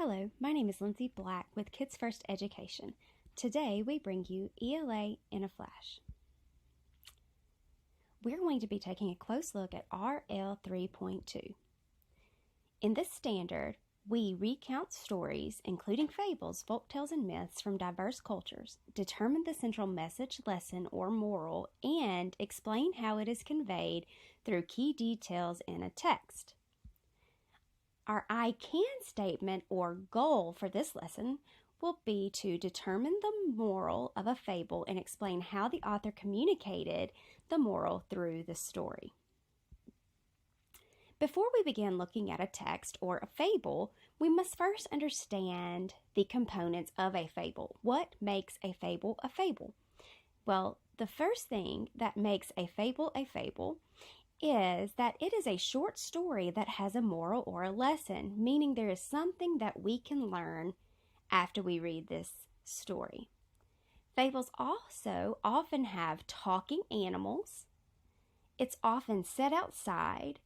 Hello, my name is Lindsay Black with Kids First Education. Today we bring you ELA in a Flash. We're going to be taking a close look at RL 3.2. In this standard, we recount stories, including fables, folktales, and myths from diverse cultures, determine the central message, lesson, or moral, and explain how it is conveyed through key details in a text. Our I can statement or goal for this lesson will be to determine the moral of a fable and explain how the author communicated the moral through the story. Before we begin looking at a text or a fable, we must first understand the components of a fable. What makes a fable a fable? Well, the first thing that makes a fable is that it is a short story that has a moral or a lesson, meaning there is something that we can learn after we read this story. Fables also often have talking animals. It's often set outside,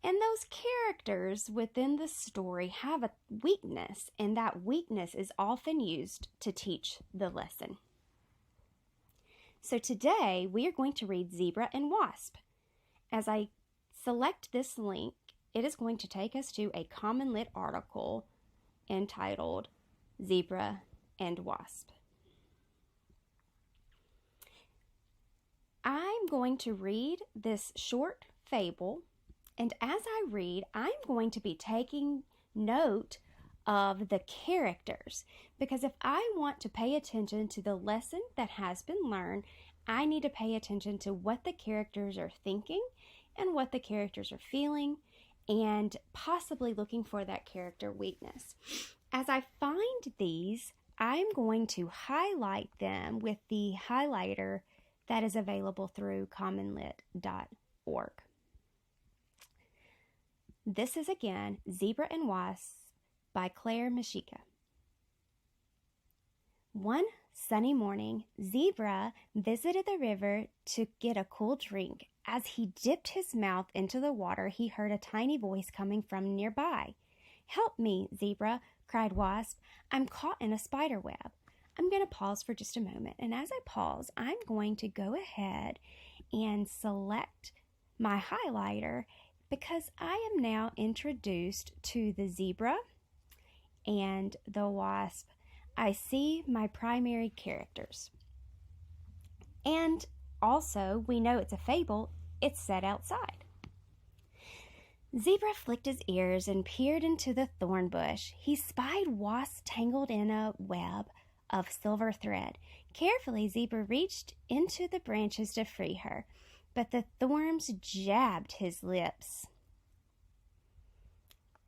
and those characters within the story have a weakness, and that weakness is often used to teach the lesson. So today we are going to read Zebra and Wasp. As I select this link, it is going to take us to a Common Lit article entitled Zebra and Wasp. I'm going to read this short fable, and as I read, I'm going to be taking note of the characters, because if I want to pay attention to the lesson that has been learned, I need to pay attention to what the characters are thinking and what the characters are feeling, and possibly looking for that character weakness. As I find these, I'm going to highlight them with the highlighter that is available through commonlit.org. This is again Zebra and Wasp by Claire Mashika. One sunny morning, Zebra visited the river to get a cool drink. As he dipped his mouth into the water, he heard a tiny voice coming from nearby. "Help me, Zebra," cried Wasp. "I'm caught in a spider web." I'm going to pause for just a moment, and as I pause, I'm going to go ahead and select my highlighter because I am now introduced to the zebra and the wasp. I see my primary characters. And also, we know it's a fable. It's set outside. Zebra flicked his ears and peered into the thorn bush. He spied Wasp tangled in a web of silver thread. Carefully, Zebra reached into the branches to free her, but the thorns jabbed his lips.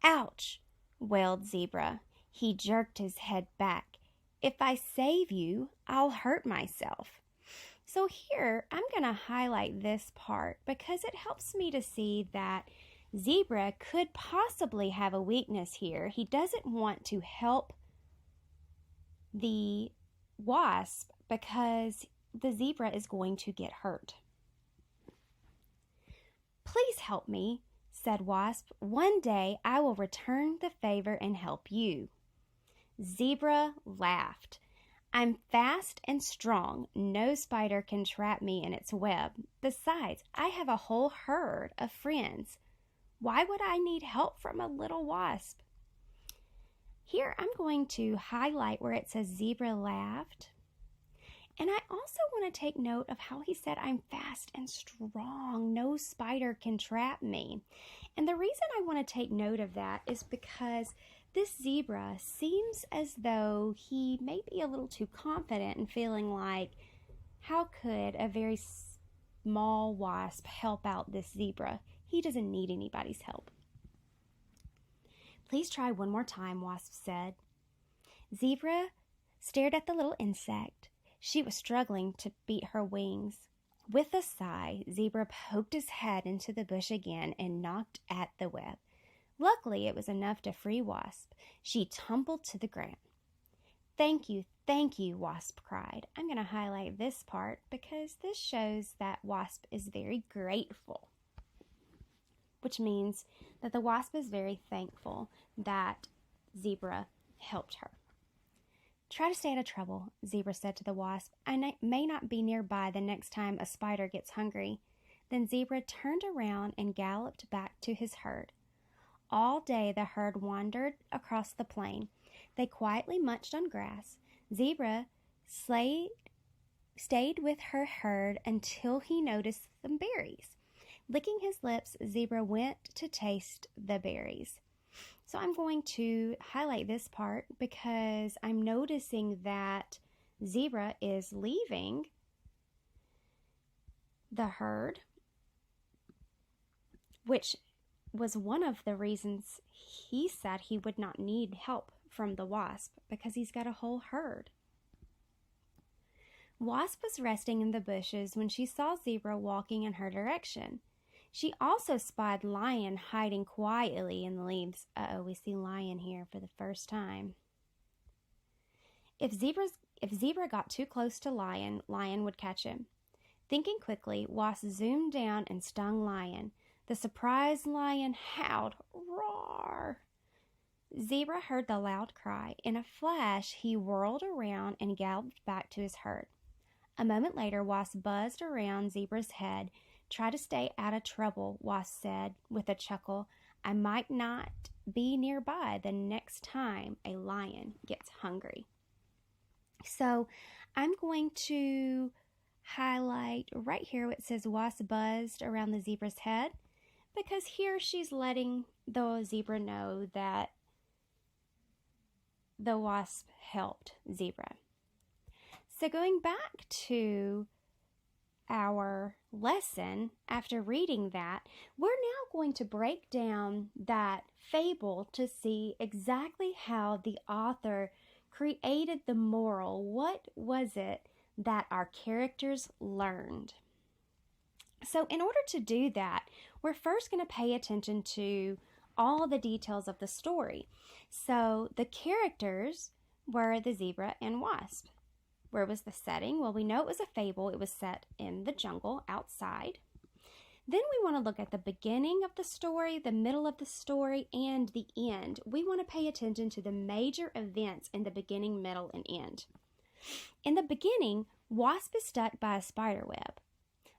"Ouch!" wailed Zebra. He jerked his head back. "If I save you, I'll hurt myself." So here, I'm going to highlight this part because it helps me to see that Zebra could possibly have a weakness here. He doesn't want to help the wasp because the zebra is going to get hurt. "Please help me," said Wasp. "One day I will return the favor and help you." Zebra laughed. "I'm fast and strong. No spider can trap me in its web. Besides, I have a whole herd of friends. Why would I need help from a little wasp?" Here I'm going to highlight where it says Zebra laughed. And I also want to take note of how he said, "I'm fast and strong. No spider can trap me." And the reason I want to take note of that is because this zebra seems as though he may be a little too confident and feeling like, how could a very small wasp help out this zebra? He doesn't need anybody's help. "Please try one more time," Wasp said. Zebra stared at the little insect. She was struggling to beat her wings. With a sigh, Zebra poked his head into the bush again and knocked at the web. Luckily, it was enough to free Wasp. She tumbled to the ground. Thank you, Wasp cried. I'm going to highlight this part because this shows that Wasp is very grateful, which means that the wasp is very thankful that Zebra helped her. "Try to stay out of trouble," Zebra said to the wasp. "I may not be nearby the next time a spider gets hungry." Then Zebra turned around and galloped back to his herd. All day the herd wandered across the plain. They quietly munched on grass. Zebra stayed with her herd until he noticed some berries. Licking his lips, Zebra went to taste the berries. So I'm going to highlight this part because I'm noticing that Zebra is leaving the herd, which was one of the reasons he said he would not need help from the wasp, because he's got a whole herd. Wasp was resting in the bushes when she saw Zebra walking in her direction. She also spied Lion hiding quietly in the leaves. We see Lion here for the first time. If Zebra got too close to Lion, Lion would catch him. Thinking quickly, Wasp zoomed down and stung Lion. The surprised Lion howled, "Roar!" Zebra heard the loud cry. In a flash, he whirled around and galloped back to his herd. A moment later, Wasp buzzed around Zebra's head. "Try to stay out of trouble," Wasp said with a chuckle. "I might not be nearby the next time a lion gets hungry." So I'm going to highlight right here where it says Wasp buzzed around the zebra's head, because here she's letting the zebra know that the wasp helped Zebra. So going back to our lesson, after reading that, we're now going to break down that fable to see exactly how the author created the moral. What was it that our characters learned? So in order to do that, we're first going to pay attention to all the details of the story. So the characters were the zebra and wasp. Where was the setting? Well, we know it was a fable. It was set in the jungle outside. Then we want to look at the beginning of the story, the middle of the story, and the end. We want to pay attention to the major events in the beginning, middle, and end. In the beginning, Wasp is stuck by a spider web.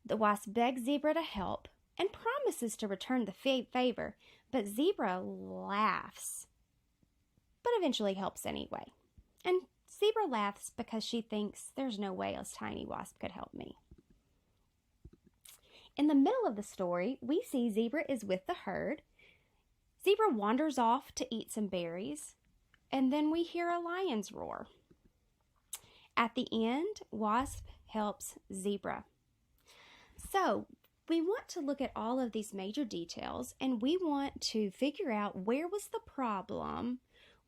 The wasp begs Zebra to help and promises to return the favor, but Zebra laughs, but eventually helps anyway. And Zebra laughs because she thinks there's no way a tiny wasp could help me. In the middle of the story, we see Zebra is with the herd. Zebra wanders off to eat some berries, and then we hear a lion's roar. At the end, Wasp helps Zebra. So we want to look at all of these major details, and we want to figure out where was the problem,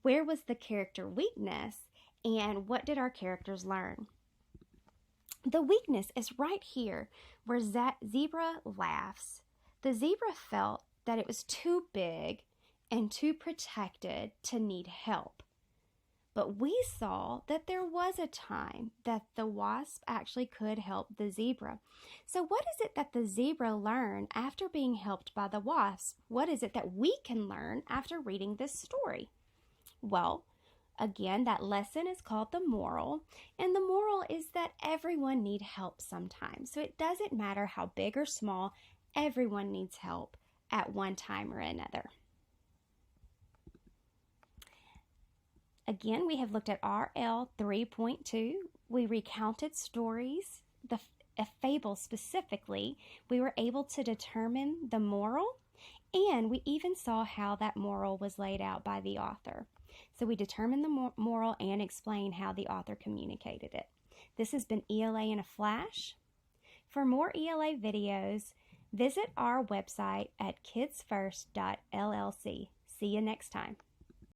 where was the character weakness, and what did our characters learn? The weakness is right here where Zebra laughs. The zebra felt that it was too big and too protected to need help. But we saw that there was a time that the wasp actually could help the zebra. So what is it that the zebra learned after being helped by the wasp? What is it that we can learn after reading this story? Well, again, that lesson is called the moral, and the moral is that everyone needs help sometimes. So it doesn't matter how big or small, everyone needs help at one time or another. Again, we have looked at RL 3.2. We recounted stories, a fable specifically. We were able to determine the moral, and we even saw how that moral was laid out by the author. So we determined the moral and explained how the author communicated it. This has been ELA in a Flash. For more ELA videos, visit our website at kidsfirst.llc. See you next time.